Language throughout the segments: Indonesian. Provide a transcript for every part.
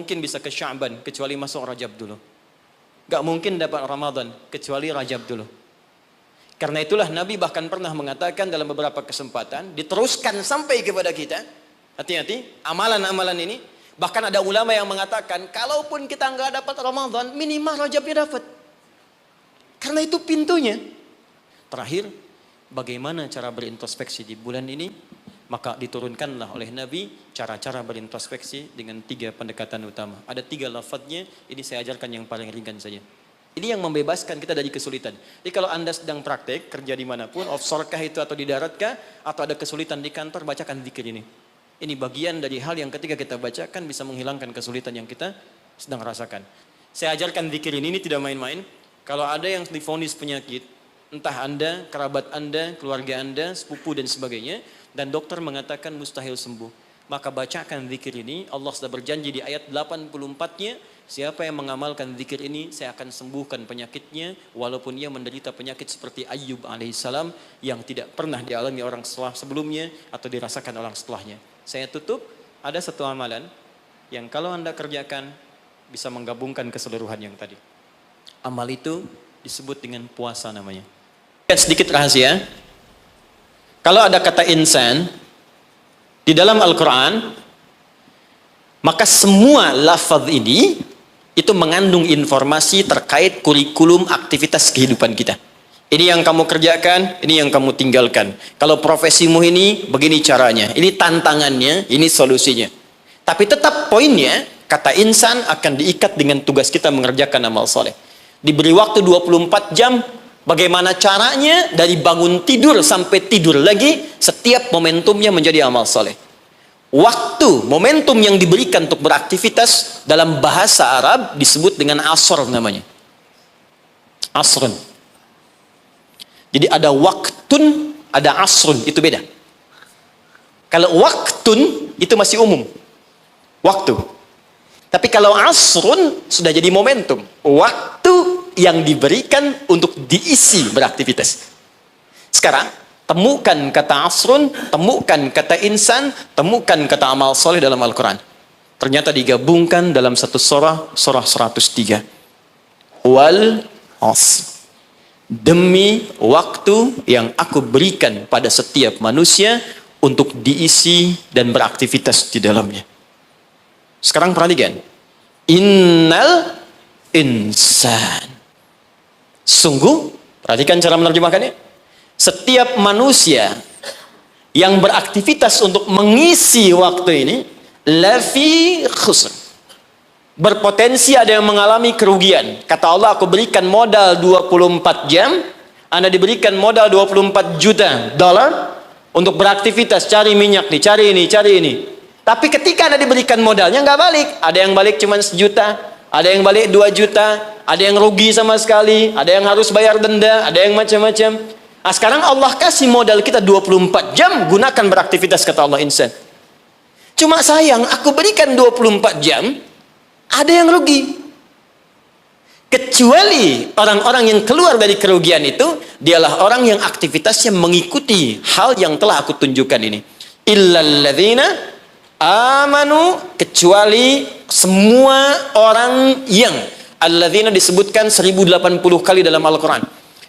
mungkin bisa ke Sya'ban kecuali masuk Rajab dulu. Gak mungkin dapat Ramadan kecuali Rajab dulu. Karena itulah Nabi bahkan pernah mengatakan dalam beberapa kesempatan, diteruskan sampai kepada kita, hati-hati, amalan-amalan ini. Bahkan ada ulama yang mengatakan, kalaupun kita nggak dapat Ramadan, minimal Rajabnya dapat. Karena itu pintunya. Terakhir, bagaimana cara berintrospeksi di bulan ini? Maka diturunkanlah oleh Nabi cara-cara berintrospeksi dengan 3 pendekatan utama. Ada 3 lafadznya, ini saya ajarkan yang paling ringan saja. Ini yang membebaskan kita dari kesulitan. Jadi kalau Anda sedang praktek, kerja dimanapun, offshore-kah itu atau di darat-kah, atau ada kesulitan di kantor, bacakan zikir ini. Ini bagian dari hal yang ketika kita bacakan bisa menghilangkan kesulitan yang kita sedang rasakan. Saya ajarkan zikir ini tidak main-main. Kalau ada yang divonis penyakit, entah Anda, kerabat Anda, keluarga Anda, sepupu dan sebagainya, dan dokter mengatakan mustahil sembuh, maka bacakan zikir ini. Allah sudah berjanji di ayat 84-nya, siapa yang mengamalkan zikir ini, saya akan sembuhkan penyakitnya, walaupun ia menderita penyakit seperti Ayyub alaihissalam yang tidak pernah dialami orang sebelumnya atau dirasakan orang setelahnya. Saya tutup, ada satu amalan yang kalau Anda kerjakan bisa menggabungkan keseluruhan yang tadi. Amal itu disebut dengan puasa namanya. Sedikit rahasia, kalau ada kata insan di dalam Al-Quran, maka semua lafaz ini itu mengandung informasi terkait kurikulum aktivitas kehidupan kita. Ini yang kamu kerjakan, ini yang kamu tinggalkan. Kalau profesimu ini, begini caranya. Ini tantangannya, ini solusinya. Tapi tetap poinnya, kata insan akan diikat dengan tugas kita mengerjakan amal soleh. Diberi waktu 24 jam, bagaimana caranya dari bangun tidur sampai tidur lagi, setiap momentumnya menjadi amal soleh. Waktu, momentum yang diberikan untuk beraktivitas dalam bahasa Arab disebut dengan asr namanya. Asrun. Jadi ada waktun, ada asrun, itu beda. Kalau waktun itu masih umum, waktu. Tapi kalau asrun sudah jadi momentum, waktu yang diberikan untuk diisi beraktivitas. Sekarang temukan kata asrun, temukan kata insan, temukan kata amal soleh dalam Al-Quran. Ternyata digabungkan dalam satu surah 103. Wal asr. Demi waktu yang aku berikan pada setiap manusia untuk diisi dan beraktivitas di dalamnya. Sekarang perhatikan. Innal insan. Sungguh, perhatikan cara menerjemahkannya. Setiap manusia yang beraktivitas untuk mengisi waktu ini lafi khusr, berpotensi ada yang mengalami kerugian. Kata Allah, aku berikan modal 24 jam, Anda diberikan modal 24 juta dolar untuk beraktivitas, cari minyak nih, cari ini, cari ini. Tapi ketika Anda diberikan modalnya nggak balik, ada yang balik cuma 1 juta, ada yang balik 2 juta, ada yang rugi sama sekali, ada yang harus bayar denda, ada yang macam-macam. Nah, sekarang Allah kasih modal kita 24 jam, gunakan beraktivitas, kata Allah insan. Cuma sayang, aku berikan 24 jam, ada yang rugi. Kecuali orang-orang yang keluar dari kerugian itu, dialah orang yang aktivitasnya mengikuti hal yang telah aku tunjukkan ini. Illalladzina amanu, kecuali semua orang yang, alladzina disebutkan 1080 kali dalam Al-Quran.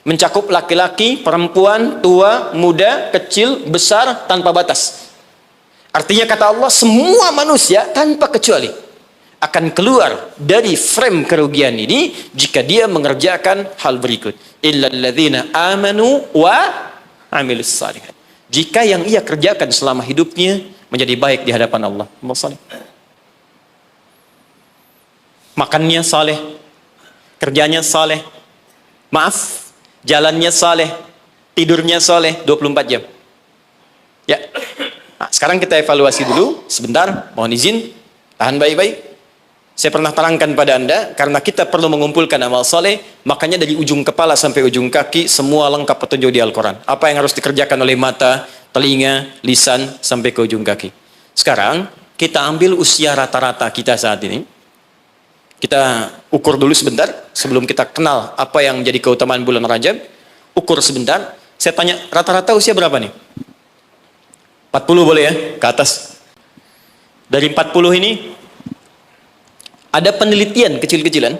Mencakup laki-laki, perempuan, tua, muda, kecil, besar, tanpa batas. Artinya kata Allah, semua manusia tanpa kecuali akan keluar dari frame kerugian ini jika dia mengerjakan hal berikut. Illalladzina amanu wa amilus shalihat. Jika yang ia kerjakan selama hidupnya menjadi baik di hadapan Allah. Makannya saleh, kerjanya saleh, maaf, jalannya saleh, tidurnya saleh 24 jam. Ya. Nah, sekarang kita evaluasi dulu sebentar, mohon izin, tahan baik-baik. Saya pernah terangkan pada Anda, karena kita perlu mengumpulkan amal soleh, makanya dari ujung kepala sampai ujung kaki, semua lengkap petunjuk di Al-Quran. Apa yang harus dikerjakan oleh mata, telinga, lisan, sampai ke ujung kaki. Sekarang, kita ambil usia rata-rata kita saat ini. Kita ukur dulu sebentar, sebelum kita kenal apa yang menjadi keutamaan bulan Rajab. Ukur sebentar, saya tanya, rata-rata usia berapa nih? 40 boleh ya, ke atas. Dari 40 ini, Ada penelitian kecil-kecilan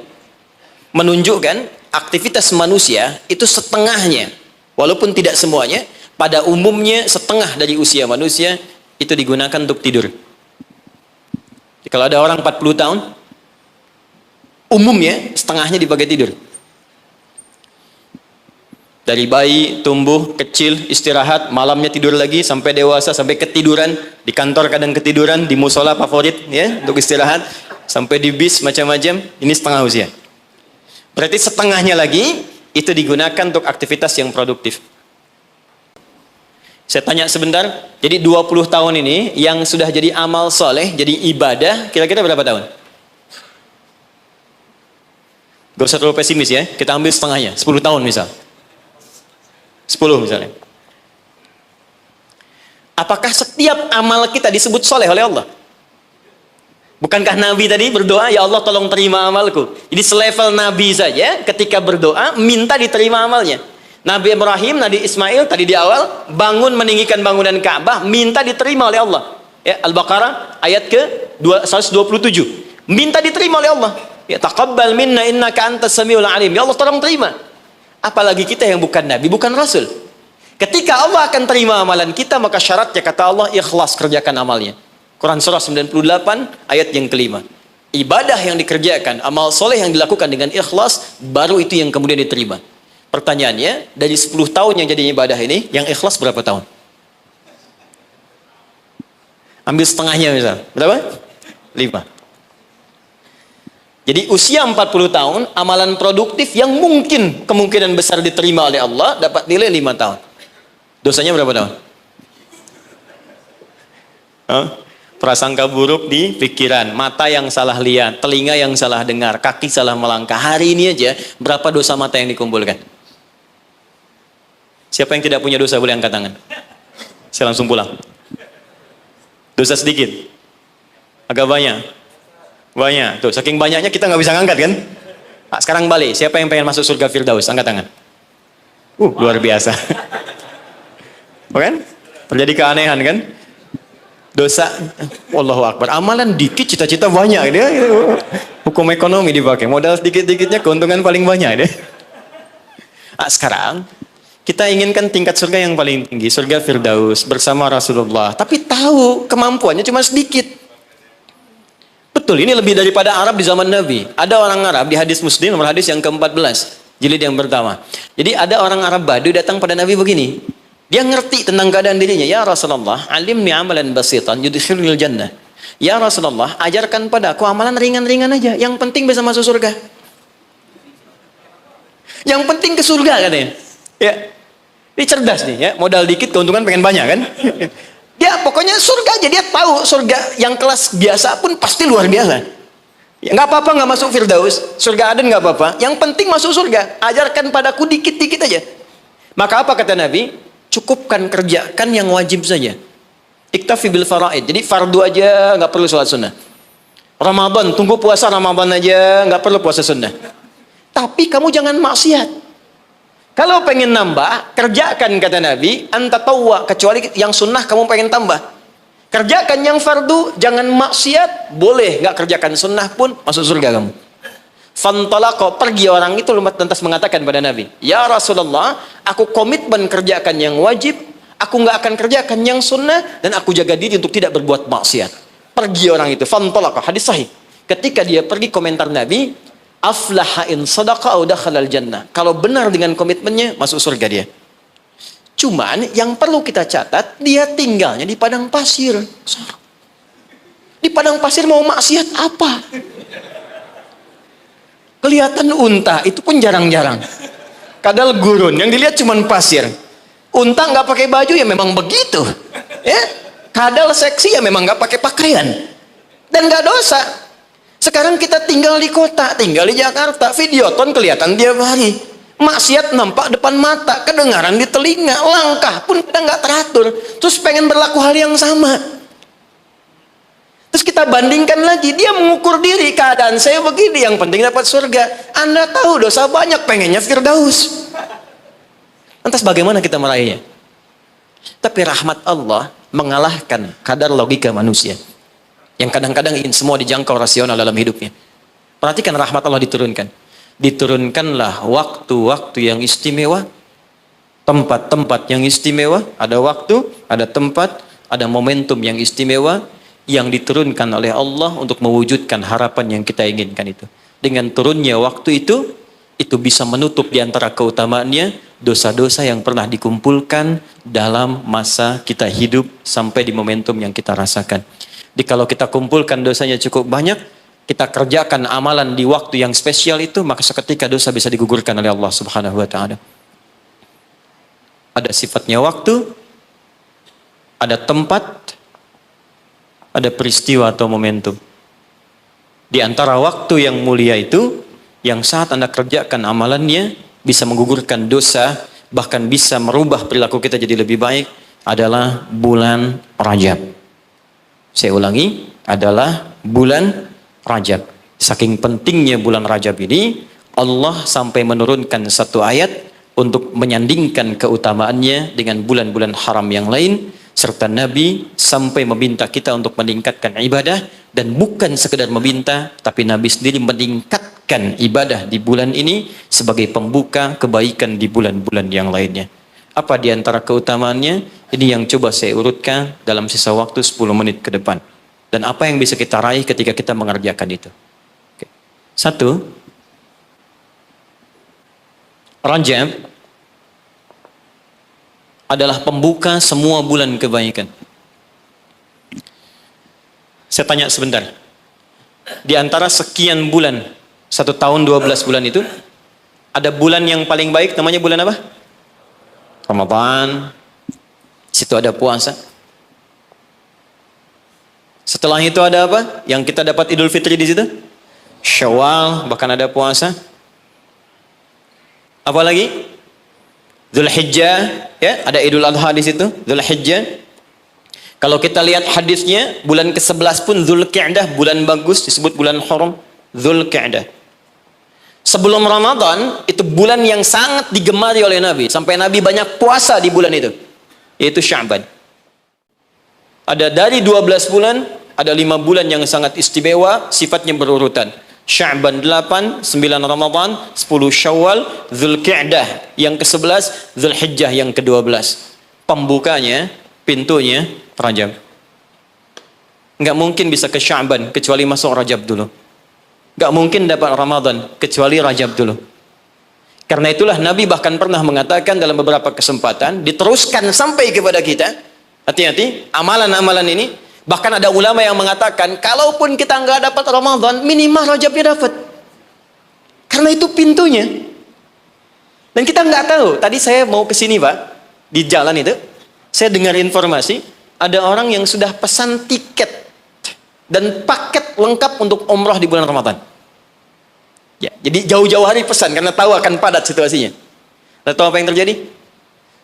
menunjukkan aktivitas manusia itu setengahnya, walaupun tidak semuanya, pada umumnya setengah dari usia manusia itu digunakan untuk tidur. Jadi, kalau ada orang 40 tahun, umumnya setengahnya dipakai tidur. Dari bayi, tumbuh, kecil, istirahat, malamnya tidur lagi, sampai dewasa, sampai ketiduran, di kantor kadang ketiduran, di musola favorit, ya, untuk istirahat, sampai di bis, macam-macam, ini setengah usia. Berarti setengahnya lagi, itu digunakan untuk aktivitas yang produktif. Saya tanya sebentar, jadi 20 tahun ini, yang sudah jadi amal soleh, jadi ibadah, kira-kira berapa tahun? Gak usah terlalu pesimis ya, kita ambil setengahnya, 10 tahun misal. 10 misalnya. Apakah setiap amal kita disebut soleh oleh Allah? Bukankah Nabi tadi berdoa, ya Allah tolong terima amalku. Jadi selevel Nabi saja ketika berdoa minta diterima amalnya. Nabi Ibrahim, Nabi Ismail tadi di awal bangun meninggikan bangunan Ka'bah minta diterima oleh Allah. Ya, Al-Baqarah ayat ke 127. Minta diterima oleh Allah. Ya, taqabbal minna innaka antas samiul alim. Ya Allah tolong terima. Apalagi kita yang bukan Nabi, bukan Rasul. Ketika Allah akan terima amalan kita, maka syaratnya kata Allah, ikhlas kerjakan amalnya. Quran surah 98 ayat yang kelima. Ibadah yang dikerjakan, amal soleh yang dilakukan dengan ikhlas, baru itu yang kemudian diterima. Pertanyaannya, dari 10 tahun yang jadi ibadah ini, yang ikhlas berapa tahun? Ambil setengahnya misal. Berapa? 5. Jadi usia 40 tahun, amalan produktif yang mungkin kemungkinan besar diterima oleh Allah, dapat nilai 5 tahun. Dosanya berapa tahun? Prasangka buruk di pikiran, mata yang salah lihat, telinga yang salah dengar, kaki salah melangkah. Hari ini aja, berapa dosa mata yang dikumpulkan? Siapa yang tidak punya dosa boleh angkat tangan. Saya langsung pulang. Dosa sedikit? Agak banyak? Banyak. Tuh, saking banyaknya kita nggak bisa ngangkat kan? Nah, sekarang balik. Siapa yang pengen masuk surga Firdaus? Angkat tangan. Luar biasa. Bukan? Terjadi keanehan kan? Dosa, Allahu Akbar. Amalan dikit, cita-cita banyak. Dia hukum ekonomi dipakai. Modal sedikit-dikitnya keuntungan paling banyak. Dia. Nah, sekarang kita inginkan tingkat surga yang paling tinggi, surga Firdaus bersama Rasulullah. Tapi tahu kemampuannya cuma sedikit. Betul, ini lebih daripada Arab di zaman Nabi. Ada orang Arab di hadis Muslim, nomor hadis yang ke-14, jilid yang pertama. Jadi ada orang Arab Baduy datang pada Nabi begini. Dia ngerti tentang keadaan dirinya. Ya Rasulullah, alimni amalan basitan yudkhilul jannah. Ya Rasulullah, ajarkan padaku amalan ringan-ringan aja. Yang penting bisa masuk surga. Yang penting ke surga katanya. Ya. Ini cerdas nih ya, modal dikit keuntungan pengen banyak kan? Dia pokoknya surga aja, dia tahu surga yang kelas biasa pun pasti luar biasa. Ya, nggak apa-apa nggak masuk Firdaus, surga Aden nggak apa-apa. Yang penting masuk surga. Ajarkan padaku dikit-dikit aja. Maka apa kata Nabi? Cukupkan kerjakan yang wajib saja. Iktafi bil faraid. Jadi fardu aja, nggak perlu sholat sunnah. Ramadan, tunggu puasa Ramadan aja, nggak perlu puasa sunnah. Tapi kamu jangan maksiat. Kalau pengen nambah, kerjakan kata Nabi, anta tawwa, kecuali yang sunnah kamu pengen tambah. Kerjakan yang fardu, jangan maksiat, boleh nggak kerjakan sunnah pun masuk surga kamu. Fantalaqa, pergi orang itu lantas mengatakan pada Nabi, ya Rasulullah, aku komitmen kerjakan yang wajib, aku nggak akan kerjakan yang sunnah, dan aku jaga diri untuk tidak berbuat maksiat. Pergi orang itu, fantalaqa, hadis sahih. Ketika dia pergi, komentar Nabi, aflaha in sadaqa au dakhalal jannah. Kalau benar dengan komitmennya, masuk surga dia. Cuman yang perlu kita catat, dia tinggalnya di padang pasir. Di padang pasir mau maksiat apa? Kelihatan unta, itu pun jarang-jarang. Kadal gurun, yang dilihat cuma pasir. Unta nggak pakai baju ya memang begitu. Ya, kadal seksi ya memang nggak pakai pakaian. Dan nggak dosa. Sekarang kita tinggal di kota, tinggal di Jakarta, videoton kelihatan tiap hari. Maksiat nampak depan mata, kedengaran di telinga, langkah pun kita nggak teratur. Terus pengen berlaku hal yang sama. Terus kita bandingkan lagi, dia mengukur diri, keadaan saya begini, yang penting dapat surga. Anda tahu dosa banyak, pengennya Firdaus. Lantas bagaimana kita meraihnya? Tapi rahmat Allah mengalahkan kadar logika manusia. Yang kadang-kadang ingin semua dijangkau rasional dalam hidupnya. Perhatikan rahmat Allah diturunkan. Diturunkanlah waktu-waktu yang istimewa, tempat-tempat yang istimewa, ada waktu, ada tempat, ada momentum yang istimewa yang diturunkan oleh Allah untuk mewujudkan harapan yang kita inginkan itu. Dengan turunnya waktu itu bisa menutup di antara keutamaannya dosa-dosa yang pernah dikumpulkan dalam masa kita hidup sampai di momentum yang kita rasakan. Jadi kalau kita kumpulkan dosanya cukup banyak, kita kerjakan amalan di waktu yang spesial itu, maka seketika dosa bisa digugurkan oleh Allah Subhanahu wa taala. Ada sifatnya waktu, ada tempat, ada peristiwa atau momentum. Di antara waktu yang mulia itu, yang saat Anda kerjakan amalannya bisa menggugurkan dosa, bahkan bisa merubah perilaku kita jadi lebih baik, adalah bulan Rajab. Saya ulangi, adalah bulan Rajab. Saking pentingnya bulan Rajab ini, Allah sampai menurunkan satu ayat untuk menyandingkan keutamaannya dengan bulan-bulan haram yang lain, serta Nabi sampai meminta kita untuk meningkatkan ibadah, dan bukan sekedar meminta, tapi Nabi sendiri meningkatkan ibadah di bulan ini sebagai pembuka kebaikan di bulan-bulan yang lainnya. Apa di antara keutamaannya? Ini yang coba saya urutkan dalam sisa waktu 10 menit ke depan. Dan apa yang bisa kita raih ketika kita mengerjakan itu. Oke. 1. Rajab adalah pembuka semua bulan kebaikan. Saya tanya sebentar. Di antara sekian bulan, 1 tahun 12 bulan itu, ada bulan yang paling baik, namanya bulan apa? Ramadan. Situ ada puasa. Setelah itu ada apa? Yang kita dapat Idul Fitri di situ? Syawal, bahkan ada puasa. Apa lagi? Dzulhijjah, ya, ada Idul Adha di situ, Dzulhijjah. Kalau kita lihat hadisnya, bulan ke-11 pun Dzulqa'dah, bulan bagus, disebut bulan haram, Dzulqa'dah. Sebelum Ramadan, itu bulan yang sangat digemari oleh Nabi, sampai Nabi banyak puasa di bulan itu, yaitu Sya'ban. Ada dari 12 bulan, ada 5 bulan yang sangat istimewa, sifatnya berurutan. Sya'ban 8, 9 Ramadan, 10 Syawal, Dzulqa'dah yang ke-11, Dzulhijjah yang ke-12. Pembukanya, pintunya Rajab. Nggak mungkin bisa ke Sya'ban kecuali masuk Rajab dulu. Nggak mungkin dapat Ramadan kecuali Rajab dulu. Karena itulah Nabi bahkan pernah mengatakan dalam beberapa kesempatan, diteruskan sampai kepada kita, hati-hati, amalan-amalan ini. Bahkan ada ulama yang mengatakan, kalaupun kita nggak dapat Ramadan, minimal Rajabnya dapat. Karena itu pintunya. Dan kita nggak tahu. Tadi saya mau ke sini, Pak, di jalan itu, saya dengar informasi, ada orang yang sudah pesan tiket dan paket lengkap untuk umrah di bulan Ramadan. Ya, jadi jauh-jauh hari pesan karena tahu akan padat situasinya. Lalu tahu apa yang terjadi?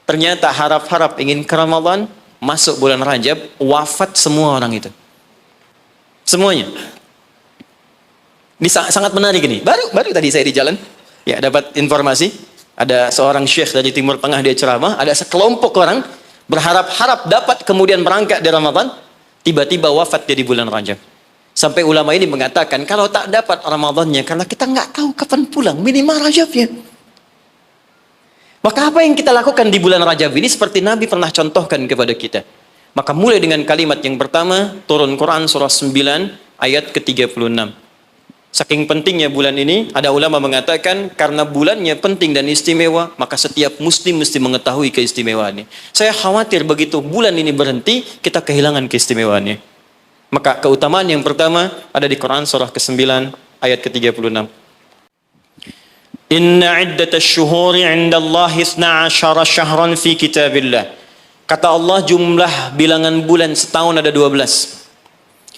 Ternyata harap-harap ingin ke Ramadan, masuk bulan Rajab, wafat semua orang itu. Semuanya. Ini sangat menarik ini. Baru tadi saya di jalan, ya, dapat informasi, ada seorang syekh dari Timur Tengah, dia ceramah, ada sekelompok orang berharap-harap dapat kemudian berangkat di Ramadan, tiba-tiba wafat jadi bulan Rajab. Sampai ulama ini mengatakan, kalau tak dapat Ramadannya, karena kita nggak tahu kapan pulang, minimal Rajabnya. Maka apa yang kita lakukan di bulan Rajab ini seperti Nabi pernah contohkan kepada kita. Maka mulai dengan kalimat yang pertama, turun Quran surah 9 ayat ke-36. Saking pentingnya bulan ini, ada ulama mengatakan karena bulannya penting dan istimewa, maka setiap muslim mesti mengetahui keistimewaannya. Saya khawatir begitu bulan ini berhenti, kita kehilangan keistimewaannya. Maka keutamaan yang pertama ada di Quran surah ke-9 ayat ke-36. Inna iddatasy syuhuri 'indallahi 12 syahran fi kitabillah. Kata Allah, jumlah bilangan bulan setahun ada 12.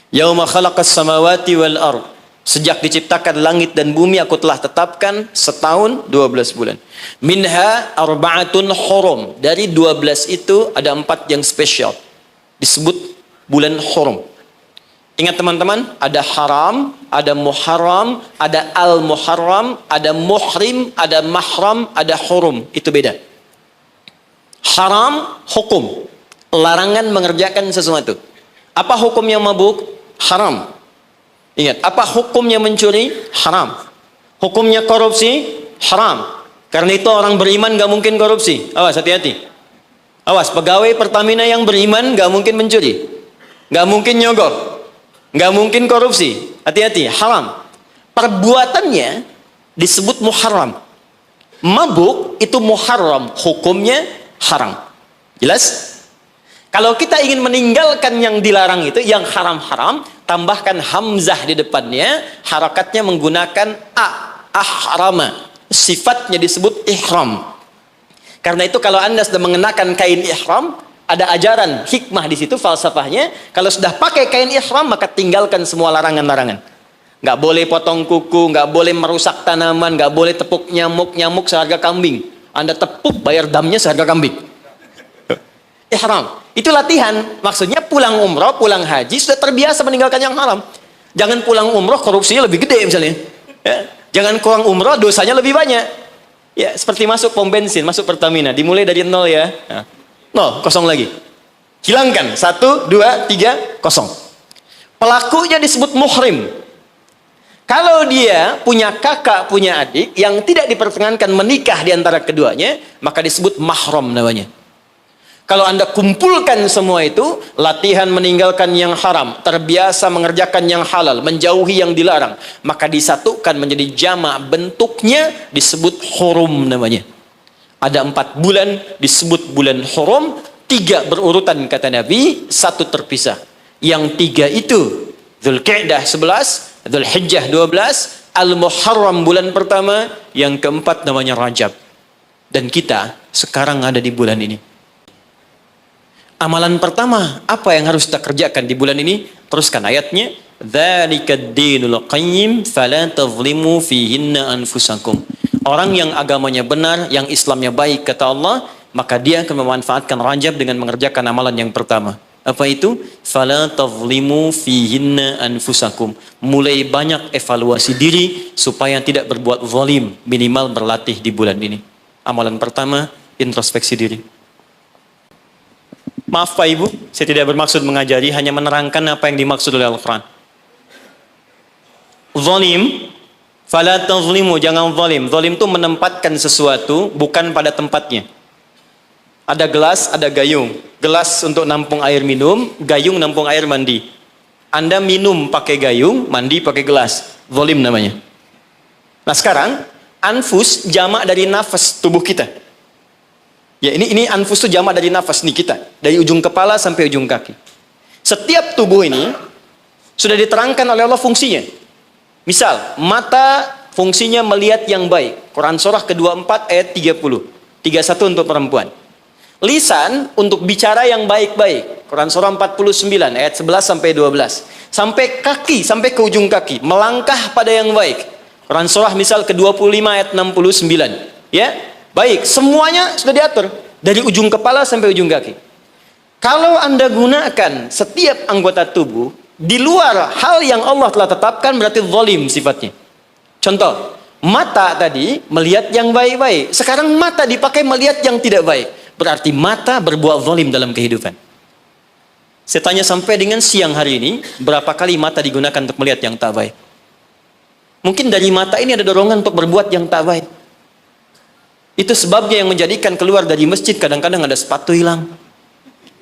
Yauma khalaqas samawati wal ard. Sejak diciptakan langit dan bumi aku telah tetapkan setahun 12 bulan. Minha arba'atun hurum. Dari 12 itu ada 4 yang spesial. Disebut bulan hurum. Ingat teman-teman, ada haram, ada muharram, ada al-muharram, ada muhrim, ada mahram, ada hurum. Itu beda. Haram, hukum. Larangan mengerjakan sesuatu. Apa hukum yang mabuk? Haram. Ingat, apa hukumnya mencuri? Haram. Hukumnya korupsi? Haram. Karena itu orang beriman gak mungkin korupsi. Awas, hati-hati. Awas, pegawai Pertamina yang beriman gak mungkin mencuri, gak mungkin nyogok, gak mungkin korupsi. Hati-hati, haram. Perbuatannya disebut muharram. Mabuk itu muharram, hukumnya haram. Jelas? Kalau kita ingin meninggalkan yang dilarang itu, yang haram-haram, tambahkan hamzah di depannya, harakatnya menggunakan ahrama. Sifatnya disebut ihram. Karena itu kalau Anda sudah mengenakan kain ihram, ada ajaran hikmah di situ, falsafahnya. Kalau sudah pakai kain ihram, maka tinggalkan semua larangan-larangan. Nggak boleh potong kuku, nggak boleh merusak tanaman, nggak boleh tepuk nyamuk seharga kambing. Anda tepuk, bayar damnya seharga kambing. Ihram. Itu latihan. Maksudnya pulang umroh, pulang haji, sudah terbiasa meninggalkan yang haram. Jangan pulang umroh, korupsinya lebih gede misalnya. Ya. Jangan kurang umroh, dosanya lebih banyak. Ya, seperti masuk pom bensin, masuk Pertamina. Dimulai dari 0 ya. Nah, 0, kosong lagi. Hilangkan. 1, 2, 3, kosong. Pelakunya disebut muhrim. Kalau dia punya kakak, punya adik, yang tidak diperkenankan menikah di antara keduanya, maka disebut mahram namanya. Kalau Anda kumpulkan semua itu, latihan meninggalkan yang haram, terbiasa mengerjakan yang halal, menjauhi yang dilarang, maka disatukan menjadi jamak, bentuknya disebut hurum namanya. Ada 4 bulan disebut bulan hurum, 3 berurutan kata Nabi, 1 terpisah. Yang 3 itu Dzulqa'dah 11, Dzulhijjah 12, Al-Muharram bulan pertama, yang keempat namanya Rajab. Dan kita sekarang ada di bulan ini. Amalan pertama, apa yang harus kita kerjakan di bulan ini? Teruskan ayatnya. Dzalikad dinul qayyim fala tadhlimu fihinna anfusakum. Orang yang agamanya benar, yang Islamnya baik kata Allah, maka dia akan memanfaatkan Rajab dengan mengerjakan amalan yang pertama. Apa itu? Fala tadhlimu fihinna anfusakum. Mulai banyak evaluasi diri supaya tidak berbuat zalim, minimal berlatih di bulan ini. Amalan pertama, introspeksi diri. Maaf Pak Ibu, saya tidak bermaksud mengajari, hanya menerangkan apa yang dimaksud oleh Al-Quran. Zalim, fala tazlimu, jangan zalim. Zalim itu menempatkan sesuatu bukan pada tempatnya. Ada gelas, ada gayung. Gelas untuk nampung air minum, gayung nampung air mandi. Anda minum pakai gayung, mandi pakai gelas. Zalim namanya. Nah sekarang, anfus jamak dari nafas tubuh kita. Ya, ini anfus itu jamak dari nafas nih kita, dari ujung kepala sampai ujung kaki. Setiap tubuh ini sudah diterangkan oleh Allah fungsinya. Misal, mata fungsinya melihat yang baik. Quran surah ke-24 ayat 30. 31 untuk perempuan. Lisan untuk bicara yang baik-baik. Quran surah 49 ayat 11 sampai 12. Sampai kaki, sampai ke ujung kaki, melangkah pada yang baik. Quran surah misal ke-25 ayat 69. Ya. Baik, semuanya sudah diatur. Dari ujung kepala sampai ujung kaki. Kalau Anda gunakan setiap anggota tubuh di luar hal yang Allah telah tetapkan, berarti zalim sifatnya. Contoh, mata tadi melihat yang baik-baik. Sekarang mata dipakai melihat yang tidak baik. Berarti mata berbuat zalim dalam kehidupan. Saya tanya sampai dengan siang hari ini, berapa kali mata digunakan untuk melihat yang tak baik? Mungkin dari mata ini ada dorongan untuk berbuat yang tak baik. Itu sebabnya yang menjadikan keluar dari masjid kadang-kadang ada sepatu hilang,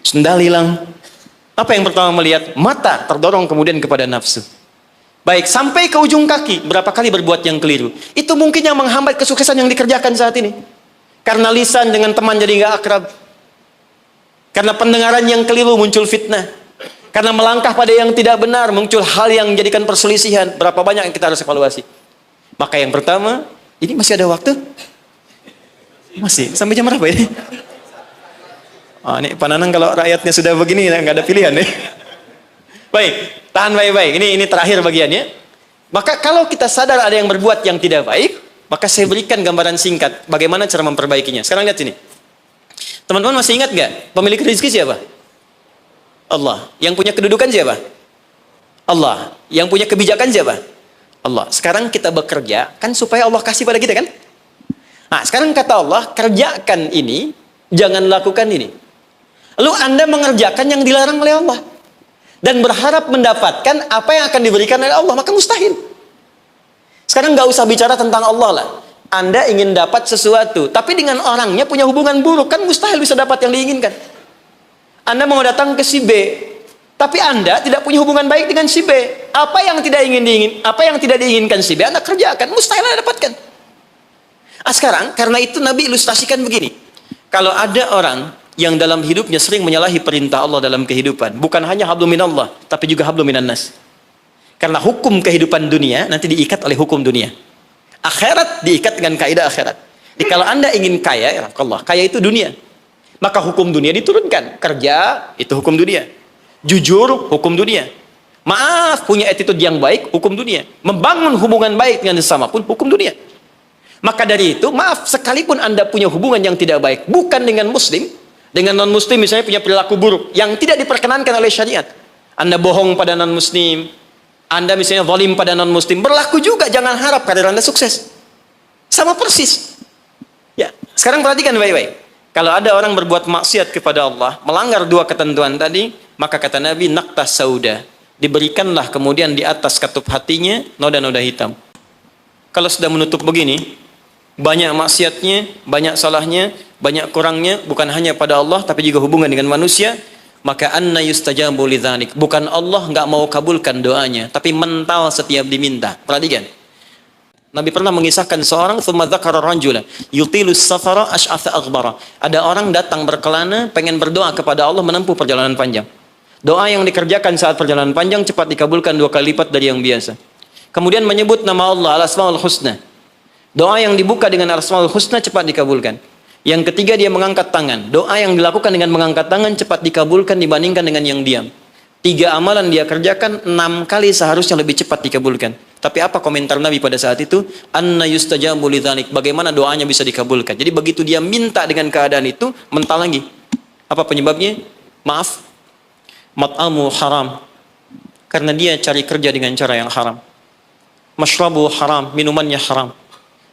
sendal hilang. Apa yang pertama melihat? Mata terdorong kemudian kepada nafsu. Baik, sampai ke ujung kaki, berapa kali berbuat yang keliru. Itu mungkin yang menghambat kesuksesan yang dikerjakan saat ini. Karena lisan dengan teman jadi nggak akrab. Karena pendengaran yang keliru muncul fitnah. Karena melangkah pada yang tidak benar muncul hal yang menjadikan perselisihan. Berapa banyak yang kita harus evaluasi. Maka yang pertama, ini masih ada waktu? Masih, sampai jam berapa ini? Ini Pak Nanang kalau rakyatnya sudah begini, nggak ada pilihan nih. Baik, tahan baik-baik. Ini terakhir bagiannya. Maka kalau kita sadar ada yang berbuat yang tidak baik, maka saya berikan gambaran singkat bagaimana cara memperbaikinya. Sekarang lihat sini. Teman-teman masih ingat nggak? Pemilik rezeki siapa? Allah. Yang punya kedudukan siapa? Allah. Yang punya kebijakan siapa? Allah. Sekarang kita bekerja kan supaya Allah kasih pada kita kan? Nah, sekarang kata Allah, kerjakan ini, jangan lakukan ini. Lalu Anda mengerjakan yang dilarang oleh Allah. dan berharap mendapatkan apa yang akan diberikan oleh Allah, maka mustahil. Sekarang nggak usah bicara tentang Allah lah. Anda ingin dapat sesuatu, tapi dengan orangnya punya hubungan buruk, kan mustahil bisa dapat yang diinginkan. Anda mau datang ke si B, tapi Anda tidak punya hubungan baik dengan si B. Apa yang tidak diinginkan si B, Anda kerjakan, mustahil Anda dapatkan. Sekarang, karena itu Nabi ilustrasikan begini. Kalau ada orang yang dalam hidupnya sering menyalahi perintah Allah dalam kehidupan, bukan hanya hablum minallah, tapi juga hablum minan nas. Karena hukum kehidupan dunia nanti diikat oleh hukum dunia. Akhirat diikat dengan kaidah akhirat. Jadi kalau Anda ingin kaya, ya Allah, kaya itu dunia. Maka hukum dunia diturunkan. Kerja, itu hukum dunia. Jujur, hukum dunia. Maaf, punya attitude yang baik, hukum dunia. Membangun hubungan baik dengan sesama pun hukum dunia. Maka dari itu, maaf, sekalipun Anda punya hubungan yang tidak baik, bukan dengan muslim, dengan non-muslim misalnya punya perilaku buruk, yang tidak diperkenankan oleh syariat. Anda bohong pada non-muslim, Anda misalnya zalim pada non-muslim, berlaku juga, jangan harap karir Anda sukses. Sama persis. Ya, sekarang perhatikan baik-baik. Kalau ada orang berbuat maksiat kepada Allah, melanggar dua ketentuan tadi, maka kata Nabi, naktas sauda, diberikanlah kemudian di atas katup hatinya noda-noda hitam. Kalau sudah menutup begini, banyak maksiatnya, banyak salahnya, banyak kurangnya, bukan hanya pada Allah, tapi juga hubungan dengan manusia, maka anna yustajabu lidzalik. Bukan Allah nggak mau kabulkan doanya, tapi mental setiap diminta. Perhatikan. Nabi pernah mengisahkan seorang, thumma dzakara rajula yutilus safara asy'atha aghbara. Ada orang datang berkelana, pengen berdoa kepada Allah menempuh perjalanan panjang. Doa yang dikerjakan saat perjalanan panjang cepat dikabulkan 2 kali lipat dari yang biasa. Kemudian menyebut nama Allah, al-asmaul husna. Doa yang dibuka dengan al-asmaul husna cepat dikabulkan. Yang ketiga, dia mengangkat tangan. Doa yang dilakukan dengan mengangkat tangan cepat dikabulkan dibandingkan dengan yang diam. 3 amalan dia kerjakan, 6 kali seharusnya lebih cepat dikabulkan. Tapi apa komentar Nabi pada saat itu? Anna yustajabu lidzalik. Bagaimana doanya bisa dikabulkan? Jadi begitu dia minta dengan keadaan itu, mental lagi. Apa penyebabnya? Maaf, mat'amu haram. Karena dia cari kerja dengan cara yang haram. Mashrabu haram, minumannya haram.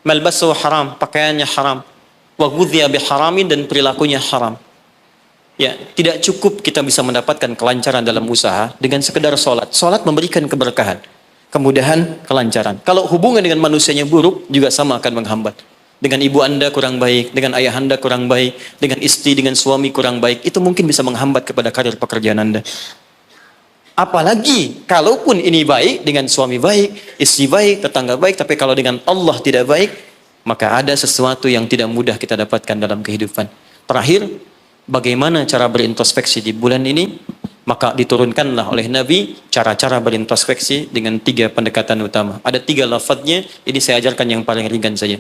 Malbasu haram, pakaiannya haram. Wa ghudhiya biharamin, dan perilakunya haram. Ya, tidak cukup kita bisa mendapatkan kelancaran dalam usaha dengan sekedar sholat. Sholat memberikan keberkahan, kemudahan, kelancaran. Kalau hubungan dengan manusianya buruk, juga sama akan menghambat. Dengan ibu Anda kurang baik, dengan ayah Anda kurang baik, dengan istri, dengan suami kurang baik, itu mungkin bisa menghambat kepada karir pekerjaan Anda. Apalagi, kalaupun ini baik, dengan suami baik, istri baik, tetangga baik, tapi kalau dengan Allah tidak baik, maka ada sesuatu yang tidak mudah kita dapatkan dalam kehidupan. Terakhir, bagaimana cara berintrospeksi di bulan ini? Maka diturunkanlah oleh Nabi cara-cara berintrospeksi dengan 3 pendekatan utama. Ada 3 lafadznya, ini saya ajarkan yang paling ringan saja.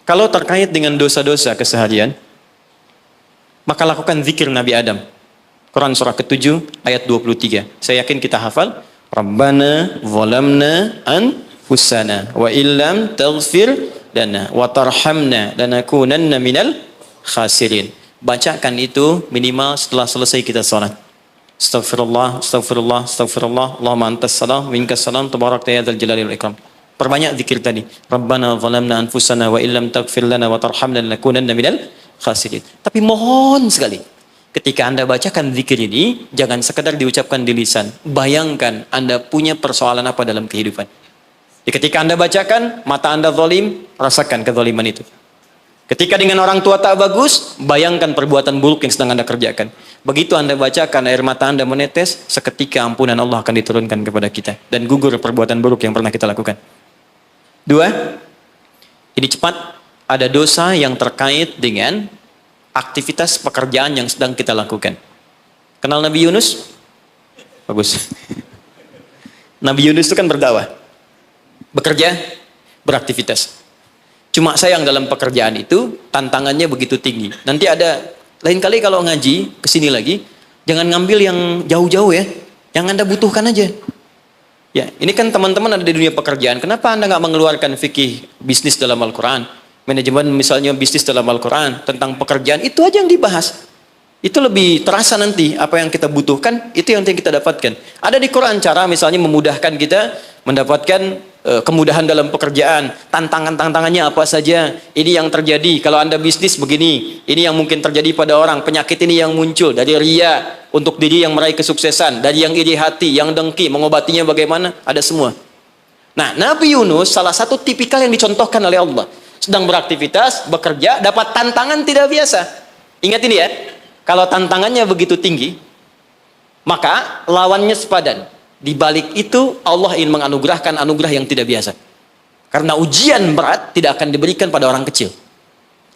Kalau terkait dengan dosa-dosa keseharian, maka lakukan zikir Nabi Adam. Quran surah ke-7 ayat 23. Saya yakin kita hafal. Rabbana zalamna anfusana wa illam taghfir lana wa tarhamna lanakunanna minal khasirin. Bacakan itu minimal setelah selesai kita salat. Astaghfirullah, astaghfirullah, astaghfirullah. Allahumma antas salam, minkas salam, tabarakta ya dzal jalali wal ikram. Perbanyak zikir tadi. Rabbana zalamna anfusana wa illam taghfir lana wa tarhamna lanakunanna minal khasirin. Tapi mohon sekali, ketika Anda bacakan zikir ini, jangan sekedar diucapkan di lisan. Bayangkan Anda punya persoalan apa dalam kehidupan. Jadi ketika Anda bacakan, mata Anda zalim, rasakan kezaliman itu. Ketika dengan orang tua tak bagus, bayangkan perbuatan buruk yang sedang Anda kerjakan. Begitu Anda bacakan, air mata Anda menetes, seketika ampunan Allah akan diturunkan kepada kita. Dan gugur perbuatan buruk yang pernah kita lakukan. 2, ini cepat, ada dosa yang terkait dengan aktivitas pekerjaan yang sedang kita lakukan. Kenal Nabi Yunus? Bagus. Nabi Yunus itu kan berdakwah. Bekerja, beraktivitas. Cuma sayang dalam pekerjaan itu, tantangannya begitu tinggi. Nanti ada, lain kali kalau ngaji, kesini lagi, jangan ngambil yang jauh-jauh ya. Yang Anda butuhkan aja. Ya, ini kan teman-teman ada di dunia pekerjaan. Kenapa Anda nggak mengeluarkan fikih bisnis dalam Al-Quran? Manajemen misalnya bisnis dalam Al-Quran. Tentang pekerjaan, itu aja yang dibahas. Itu lebih terasa nanti, apa yang kita butuhkan, itu yang kita dapatkan. Ada di Quran cara misalnya memudahkan kita mendapatkan kemudahan dalam pekerjaan, tantangannya apa saja, ini yang terjadi kalau Anda bisnis begini, ini yang mungkin terjadi pada orang, penyakit ini yang muncul dari ria untuk diri yang meraih kesuksesan, dari yang iri hati, yang dengki, mengobatinya bagaimana, ada semua. Nah, Nabi Yunus salah satu tipikal yang dicontohkan oleh Allah, sedang beraktivitas, bekerja, dapat tantangan tidak biasa. Ingat ini ya, kalau tantangannya begitu tinggi, maka lawannya sepadan. Di balik itu Allah ingin menganugerahkan anugerah yang tidak biasa. Karena ujian berat tidak akan diberikan pada orang kecil.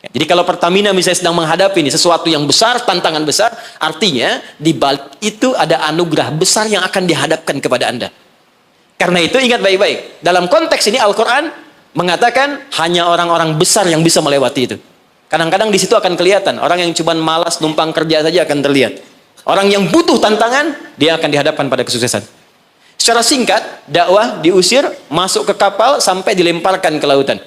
Jadi kalau Pertamina misalnya sedang menghadapi ini sesuatu yang besar, tantangan besar, artinya di balik itu ada anugerah besar yang akan dihadapkan kepada Anda. Karena itu ingat baik-baik. Dalam konteks ini Al-Quran mengatakan hanya orang-orang besar yang bisa melewati itu. Kadang-kadang di situ akan kelihatan. Orang yang cuma malas numpang kerja saja akan terlihat. Orang yang butuh tantangan, dia akan dihadapkan pada kesuksesan. Secara singkat, dakwah diusir, masuk ke kapal, sampai dilemparkan ke lautan.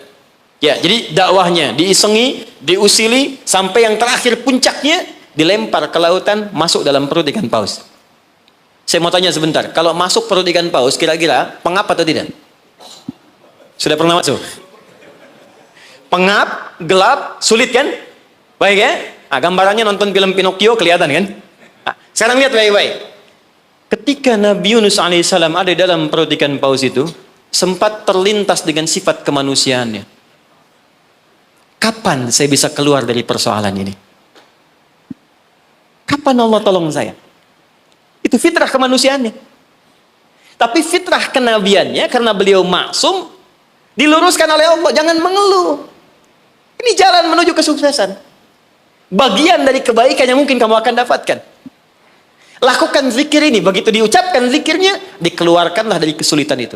Ya, jadi dakwahnya diisengi, diusili, sampai yang terakhir puncaknya, dilempar ke lautan, masuk dalam perut ikan paus. Saya mau tanya sebentar, kalau masuk perut ikan paus, kira-kira pengap atau tidak? Sudah pernah masuk? Pengap, gelap, sulit kan? Baik ya? Nah, gambarannya nonton film Pinocchio kelihatan kan? Nah, sekarang lihat baik-baik. Ketika Nabi Yunus alaihissalam ada dalam perut ikan paus itu, sempat terlintas dengan sifat kemanusiaannya. Kapan saya bisa keluar dari persoalan ini? Kapan Allah tolong saya? Itu fitrah kemanusiaannya. Tapi fitrah kenabiannya, karena beliau maksum, diluruskan oleh Allah. Jangan mengeluh. Ini jalan menuju kesuksesan. Bagian dari kebaikan yang mungkin kamu akan dapatkan. Lakukan zikir ini, begitu diucapkan zikirnya, dikeluarkanlah dari kesulitan itu.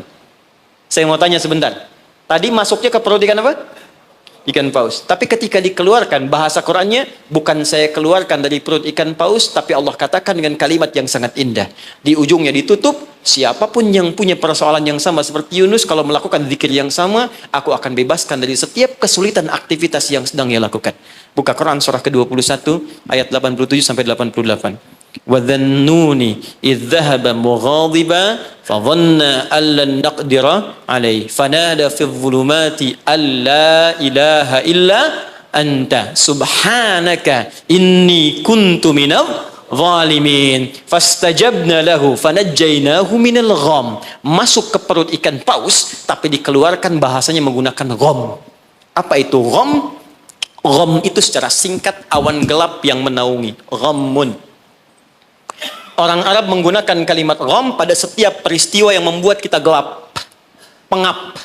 Saya mau tanya sebentar. Tadi masuknya ke perut ikan apa? Ikan paus. Tapi ketika dikeluarkan, bahasa Qurannya, bukan saya keluarkan dari perut ikan paus, tapi Allah katakan dengan kalimat yang sangat indah. Di ujungnya ditutup, siapapun yang punya persoalan yang sama seperti Yunus, kalau melakukan zikir yang sama, aku akan bebaskan dari setiap kesulitan aktivitas yang sedang ia lakukan. Buka Quran surah ke-21, ayat 87 sampai 88. وَذَنُّونِ إِذْ ذَهَبَ مُغَاضِبًا فَظَنَّ أَن لَّن نَّقْدِرَ عَلَيْهِ فَنَادَى فِي الظُّلُمَاتِ أَن لَّا إِلَٰهَ إِلَّا أَنتَ سُبْحَانَكَ إِنِّي كُنتُ مِنَ الظَّالِمِينَ فَاسْتَجَبْنَا لَهُ فَنَجَّيْنَاهُ مِنَ الْغَمِّ. Masuk ke perut ikan paus, tapi dikeluarkan bahasanya menggunakan gham. Apa itu gham? Gham itu secara singkat awan gelap yang menaungi. Ghammun. Orang Arab menggunakan kalimat gham pada setiap peristiwa yang membuat kita gelap, pengap,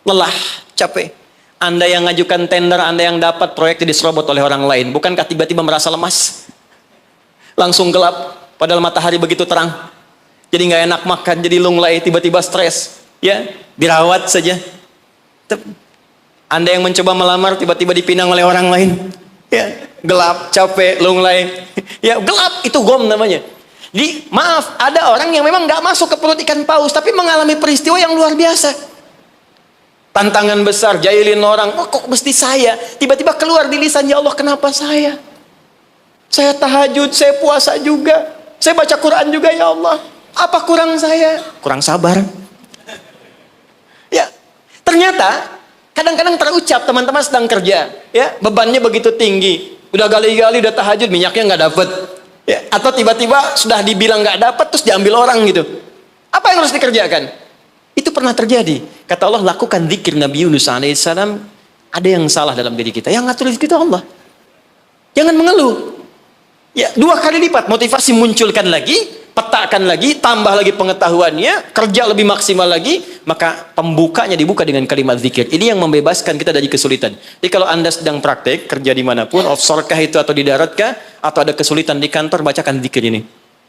lelah, capek. Anda yang ngajukan tender, Anda yang dapat proyek diserobot oleh orang lain. Bukankah tiba-tiba merasa lemas? Langsung gelap, padahal matahari begitu terang. Jadi nggak enak makan, jadi lunglai, tiba-tiba stres. Ya, dirawat saja. Anda yang mencoba melamar, tiba-tiba dipinang oleh orang lain. Ya, gelap, capek, lunglai. Ya, gelap, itu gham namanya. Jadi maaf, ada orang yang memang nggak masuk ke perut ikan paus, tapi mengalami peristiwa yang luar biasa. Tantangan besar, jahilin orang, oh, kok mesti saya? Tiba-tiba keluar di lisan, ya Allah kenapa saya? Saya tahajud, saya puasa juga, saya baca Quran juga ya Allah. Apa kurang saya? Kurang sabar. Ya, ternyata kadang-kadang terucap teman-teman sedang kerja, ya bebannya begitu tinggi, udah gali-gali, udah tahajud, minyaknya nggak dapet. Ya, atau tiba-tiba sudah dibilang nggak dapat terus diambil orang gitu. Apa yang harus dikerjakan? Itu pernah terjadi. Kata Allah, lakukan zikir Nabi Yunus alaihissalam. Ada yang salah dalam diri kita. Yang ngatur itu Allah. Jangan mengeluh. Ya, 2 kali lipat motivasi munculkan lagi, petakan lagi, tambah lagi pengetahuannya, kerja lebih maksimal lagi, maka pembukanya dibuka dengan kalimat zikir. Ini yang membebaskan kita dari kesulitan. Jadi kalau Anda sedang praktek, kerja dimanapun, offshore kah itu atau di darat kah, atau ada kesulitan di kantor, bacakan zikir ini.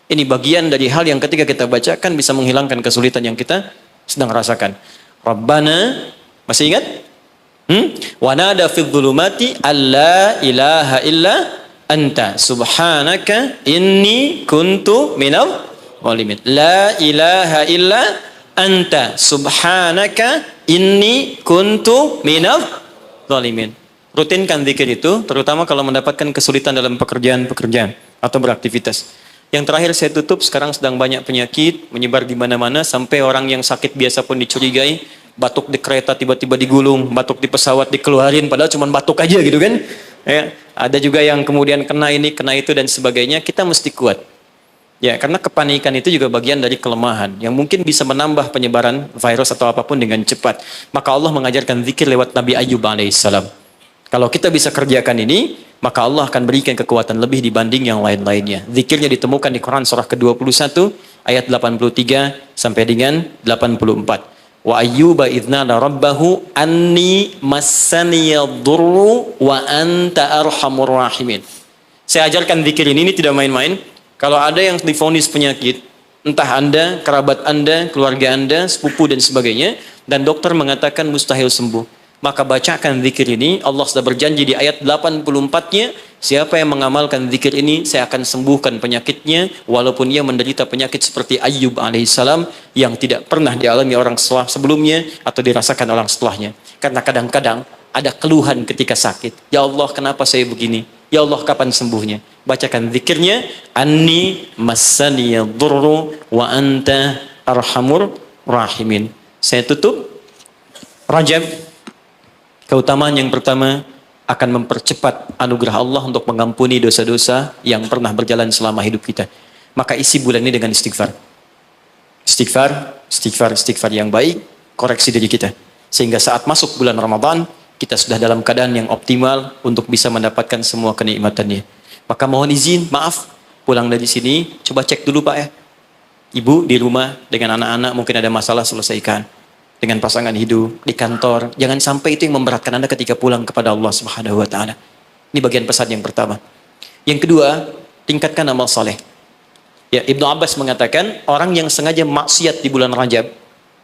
Ini bagian dari hal yang ketika kita bacakan bisa menghilangkan kesulitan yang kita sedang rasakan. Rabbana, masih ingat? Wa nada fi dhulumati alla ilaha illa anta subhanaka inni kuntu minal zalimin. La ilaha illa anta subhanaka inni kuntu minal zalimin. Rutinkan zikir itu, terutama kalau mendapatkan kesulitan dalam pekerjaan-pekerjaan atau beraktivitas. Yang terakhir saya tutup, sekarang sedang banyak penyakit menyebar di mana-mana, sampai orang yang sakit biasa pun dicurigai. Batuk di kereta tiba-tiba digulung, batuk di pesawat dikeluarin, padahal cuma batuk aja gitu kan. Ya, ada juga yang kemudian kena ini, kena itu dan sebagainya. Kita mesti kuat. Ya, karena kepanikan itu juga bagian dari kelemahan yang mungkin bisa menambah penyebaran virus atau apapun dengan cepat. Maka Allah mengajarkan zikir lewat Nabi Ayyub alaihissalam. Kalau kita bisa kerjakan ini, maka Allah akan berikan kekuatan lebih dibanding yang lain-lainnya. Zikirnya ditemukan di Quran surah ke-21 ayat 83 sampai dengan 84. Wa ayyuba idznada rabbahu anni massaniyadurru wa anta arhamur rahimin. Saya ajarkan zikir ini tidak main-main. Kalau ada yang divonis penyakit, entah Anda, kerabat Anda, keluarga Anda, sepupu dan sebagainya, dan dokter mengatakan mustahil sembuh, maka bacakan zikir ini. Allah sudah berjanji di ayat 84-nya, siapa yang mengamalkan zikir ini, saya akan sembuhkan penyakitnya, walaupun ia menderita penyakit seperti Ayyub alaihissalam, yang tidak pernah dialami orang sebelumnya, atau dirasakan orang setelahnya. Karena kadang-kadang ada keluhan ketika sakit. Ya Allah, kenapa saya begini? Ya Allah, kapan sembuhnya? Bacakan zikirnya, Anni massaniyadurru wa anta arhamur rahimin. Saya tutup. Rajab, keutamaan yang pertama akan mempercepat anugerah Allah untuk mengampuni dosa-dosa yang pernah berjalan selama hidup kita. Maka isi bulan ini dengan istighfar. Istighfar yang baik, koreksi diri kita. Sehingga saat masuk bulan Ramadan, kita sudah dalam keadaan yang optimal untuk bisa mendapatkan semua kenikmatannya. Maka mohon izin, maaf, pulang dari sini, coba cek dulu Pak ya. Ibu di rumah dengan anak-anak mungkin ada masalah, selesaikan. Dengan pasangan hidup, di kantor, jangan sampai itu yang memberatkan Anda ketika pulang kepada Allah Subhanahu wa taala. Ini bagian pesan yang pertama. Yang kedua, tingkatkan amal saleh. Ya, Ibnu Abbas mengatakan, orang yang sengaja maksiat di bulan Rajab,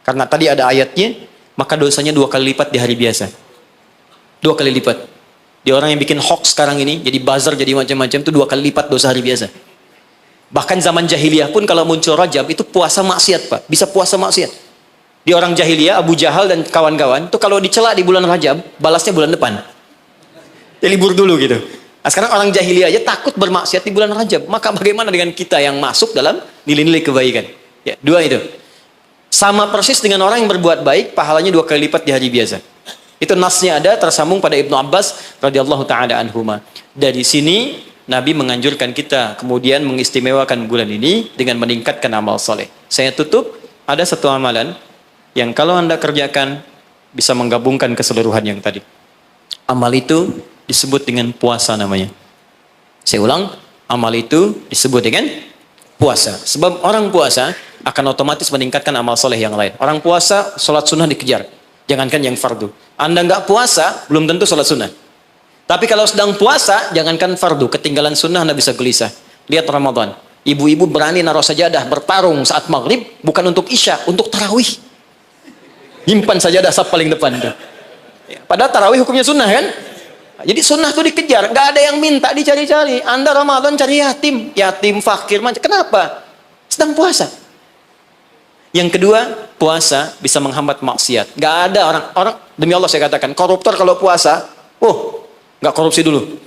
karena tadi ada ayatnya, maka dosanya 2 kali lipat di hari biasa. 2 kali lipat. Di orang yang bikin hoax sekarang ini, jadi buzzer, jadi macam-macam, itu 2 kali lipat dosa hari biasa. Bahkan zaman jahiliyah pun kalau muncul Rajab, itu puasa maksiat Pak. Bisa puasa maksiat. Di orang jahiliyah, Abu Jahal dan kawan-kawan, itu kalau dicela di bulan Rajab, balasnya bulan depan. Ya libur dulu gitu. Nah, sekarang orang jahiliyah aja takut bermaksiat di bulan Rajab. Maka bagaimana dengan kita yang masuk dalam nilai-nilai kebaikan? Ya, 2 itu. Sama persis dengan orang yang berbuat baik, pahalanya 2 kali lipat di hari biasa. Itu nasnya ada tersambung pada Ibnu Abbas radhiyallahu taala anhuma. Dari sini Nabi menganjurkan kita kemudian mengistimewakan bulan ini dengan meningkatkan amal soleh. Saya tutup, ada satu amalan yang kalau Anda kerjakan bisa menggabungkan keseluruhan yang tadi. Amal itu disebut dengan puasa namanya. Saya ulang, amal itu disebut dengan puasa. Sebab orang puasa akan otomatis meningkatkan amal soleh yang lain. Orang puasa, sholat sunnah dikejar. Jangankan yang fardu. Anda nggak puasa, belum tentu sholat sunnah. Tapi kalau sedang puasa, jangankan fardu, ketinggalan sunnah Anda bisa gelisah. Lihat Ramadan. Ibu-ibu berani naruh sajadah, bertarung saat maghrib, bukan untuk isya, untuk tarawih. Nyimpan sajadah saf paling depan. Tuh. Padahal tarawih hukumnya sunnah kan? Jadi sunnah itu dikejar, nggak ada yang minta dicari-cari. Anda Ramadan cari yatim fakir, macam kenapa? Sedang puasa. Yang kedua, puasa bisa menghambat maksiat. Nggak ada orang demi Allah saya katakan, koruptor kalau puasa, nggak korupsi dulu.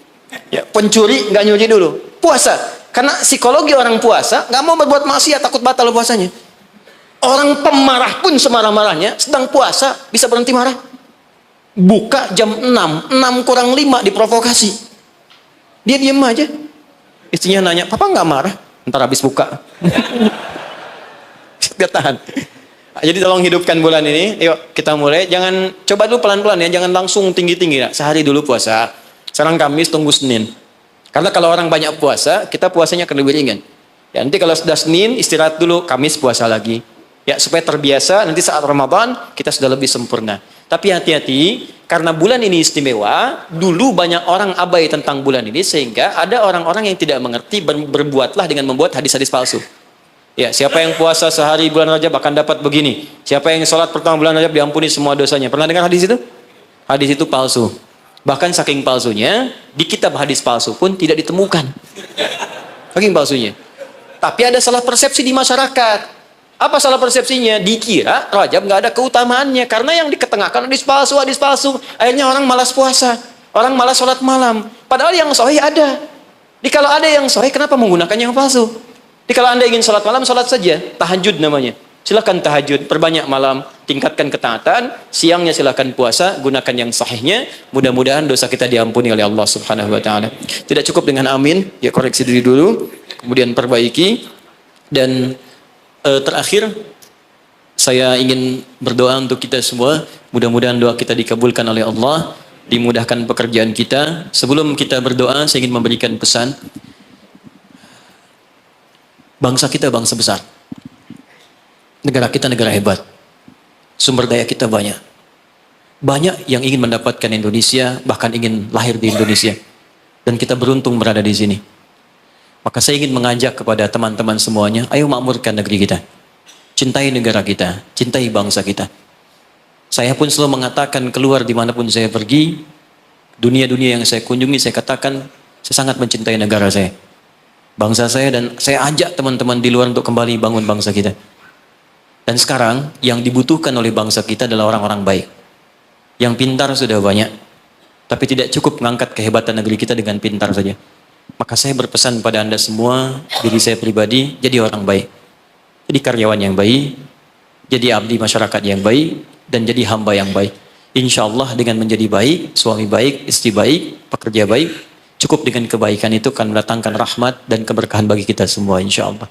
Ya, pencuri nggak nyuri dulu. Puasa, karena psikologi orang puasa nggak mau berbuat maksiat, takut batal puasanya. Orang pemarah pun semarah-marahnya, sedang puasa bisa berhenti marah. Buka jam 6 kurang 5 diprovokasi. Dia diam aja. Istrinya nanya, papa nggak marah? Ntar habis buka. Dia tahan. Jadi tolong hidupkan bulan ini. Yuk kita mulai. Jangan, coba dulu pelan-pelan ya. Jangan langsung tinggi-tinggi. Ya. Sehari dulu puasa. Sekarang Kamis, tunggu Senin. Karena kalau orang banyak puasa, kita puasanya akan lebih ringan. Ya, nanti kalau sudah Senin, istirahat dulu. Kamis puasa lagi. Ya, supaya terbiasa. Nanti saat Ramadan, kita sudah lebih sempurna. Tapi hati-hati, karena bulan ini istimewa, dulu banyak orang abai tentang bulan ini, sehingga ada orang-orang yang tidak mengerti, berbuatlah dengan membuat hadis-hadis palsu. Ya, siapa yang puasa sehari bulan Rajab akan dapat begini. Siapa yang sholat pertama bulan Rajab diampuni semua dosanya. Pernah dengar hadis itu? Hadis itu palsu. Bahkan saking palsunya, di kitab hadis palsu pun tidak ditemukan. Saking palsunya. Tapi ada salah persepsi di masyarakat. Apa salah persepsinya? Dikira Rajab nggak ada keutamaannya. Karena yang diketengahkan hadis palsu. Akhirnya orang malas puasa. Orang malas sholat malam. Padahal yang sahih ada. Kalau ada yang sahih, kenapa menggunakan yang palsu? Jadi kalau Anda ingin sholat malam, sholat saja. Tahajud namanya. Silakan tahajud, perbanyak malam. tingkatkan ketaatan, siangnya silahkan puasa, gunakan yang sahihnya, mudah-mudahan dosa kita diampuni oleh Allah Subhanahu wa taala. Tidak cukup dengan amin, ya koreksi diri dulu, kemudian perbaiki. Dan terakhir saya ingin berdoa untuk kita semua, mudah-mudahan doa kita dikabulkan oleh Allah, dimudahkan pekerjaan kita. Sebelum kita berdoa, saya ingin memberikan pesan. Bangsa kita bangsa besar. Negara kita negara hebat. Sumber daya kita banyak. Banyak yang ingin mendapatkan Indonesia, bahkan ingin lahir di Indonesia. Dan kita beruntung berada di sini. Maka saya ingin mengajak kepada teman-teman semuanya, ayo makmurkan negeri kita. Cintai negara kita, cintai bangsa kita. Saya pun selalu mengatakan keluar dimanapun saya pergi, dunia-dunia yang saya kunjungi, saya katakan, saya sangat mencintai negara saya. Bangsa saya, dan saya ajak teman-teman di luar untuk kembali bangun bangsa kita. Dan sekarang yang dibutuhkan oleh bangsa kita adalah orang-orang baik. Yang pintar sudah banyak, tapi tidak cukup mengangkat kehebatan negeri kita dengan pintar saja. Maka saya berpesan pada Anda semua, diri saya pribadi, jadi orang baik. Jadi karyawan yang baik, jadi abdi masyarakat yang baik, dan jadi hamba yang baik. Insya Allah dengan menjadi baik, suami baik, istri baik, pekerja baik, cukup dengan kebaikan itu akan mendatangkan rahmat dan keberkahan bagi kita semua insya Allah.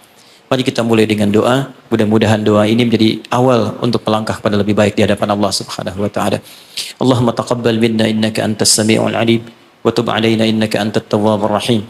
Mari kita mulai dengan doa. Mudah-mudahan doa ini menjadi awal untuk melangkah pada lebih baik di hadapan Allah Subhanahu wa taala. Allahumma taqabbal minna innaka antas sami'ul alim wa tub 'alaina innaka antat tawwabur rahim.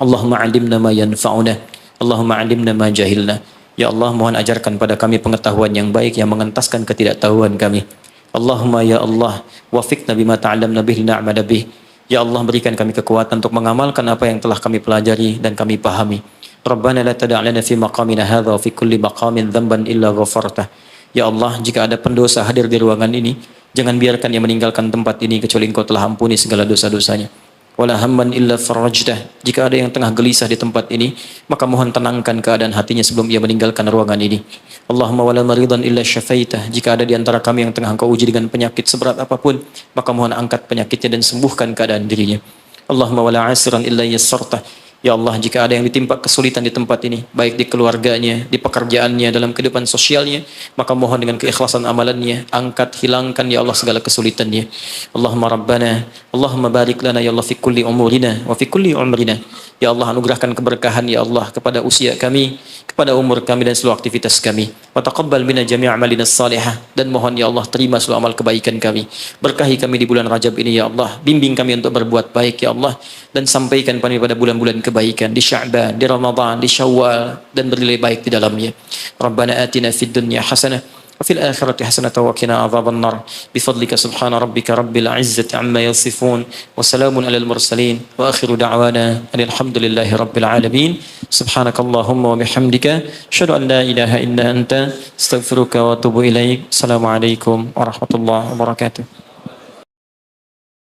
Allahumma 'allimna ma yanfa'una. Allahumma 'allimna ma jahilna. Ya Allah, mohon ajarkan pada kami pengetahuan yang baik yang mengentaskan ketidaktahuan kami. Allahumma ya Allah, wafiqna bima ta'allamna bihi na'mala bih. Ya Allah, berikan kami kekuatan untuk mengamalkan apa yang telah kami pelajari dan kami pahami. Rabbana la tada' lana fi maqamina hadha wa fi kulli maqamin dhanban illa ghafartah. Ya Allah, jika ada pendosa hadir di ruangan ini, jangan biarkan dia meninggalkan tempat ini kecuali Engkau telah ampuni segala dosa-dosanya. Wala hamman illa farajtah. Jika ada yang tengah gelisah di tempat ini, maka mohon tenangkan keadaan hatinya sebelum ia meninggalkan ruangan ini. Allahumma wala maridan illa syafaitah. Jika ada di antara kami yang tengah Engkau uji dengan penyakit seberat apapun, maka mohon angkat penyakitnya dan sembuhkan keadaan dirinya. Allahumma wala asiran illa yassartah. Ya Allah, jika ada yang ditimpa kesulitan di tempat ini, baik di keluarganya, di pekerjaannya, dalam kehidupan sosialnya, maka mohon dengan keikhlasan amalannya, angkat, hilangkan ya Allah segala kesulitannya. Allahumma Rabbana, Allahumma barik lana ya Allah fi kulli umurina wa fi kulli umrina. Ya Allah, anugerahkan keberkahan ya Allah kepada usia kami, kepada umur kami dan seluruh aktivitas kami. Wa taqabbal minna jami' amalina salihah, dan mohon ya Allah terima seluruh amal kebaikan kami. Berkahi kami di bulan Rajab ini ya Allah, bimbing kami untuk berbuat baik ya Allah, dan sampaikan kami pada bulan-bulan kebaikan di Sya'ban, di Ramadan, di Syawal, dan bernilai baik di dalamnya. Rabbana atina fid dunya hasanah wa fil akhirati hasanah wa qina adzaban nar. Bifadlika subhana rabbika rabbil izzati amma yasifun wa salamun alal mursalin wa akhiru da'wana alhamdulillahi rabbil alamin. Subhanakallahumma wa bihamdika asyhadu an la ilaha illa anta astaghfiruka wa atubu ilaik. Assalamualaikum warahmatullahi wabarakatuh.